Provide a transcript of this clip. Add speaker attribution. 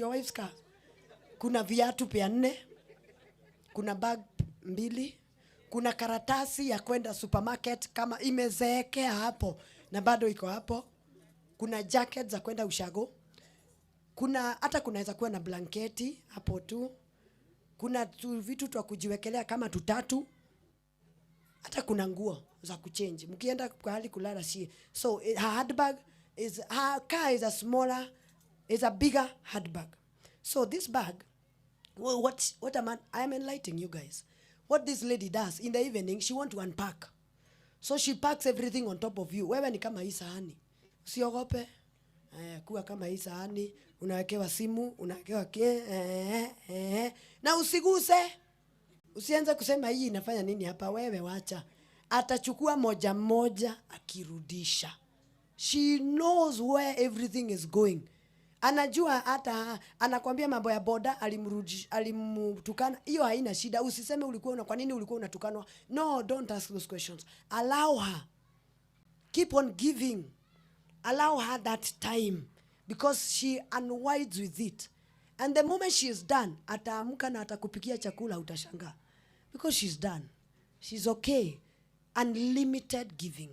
Speaker 1: your wife's car. Kuna viatu pia 4. Kuna bag 2. Kuna karatasi ya kwenda supermarket kama imezeekea hapo na bado iko hapo. Kuna jacket za kwenda ushago. Kuna hata kunaweza kuwa na blanketi hapo tu. Kuna vitu twa kujiwekelea kama 3. Hata kuna nguo za kuchange. Mkienda kwa hali kulala so her handbag is, her car is a smaller, is a bigger handbag. So this bag, what I am enlightening you guys. What this lady does in the evening, she want to unpack. So she packs everything on top of you. Wewe ni kama hii sahani. Usiogope. Kuwa kama hii sahani, unawekewa simu, unawekewa na usiguse. Usianze kusema hii inafanya nini hapa, wewe wacha. Atachukua moja akirudisha. She knows where everything is going. Anajua hata anakwambia mambo ya boda alimtukana. Hiyo haina shida. Usiseme ulikuwa kwa nini ulikuwa unatukanwa. No, don't ask those questions. Allow her. Keep on giving. Allow her that time because she unwinds with it. And the moment she is done, ataamka na atakupikia chakula utashangaa. Because she's done. She's okay. Unlimited giving.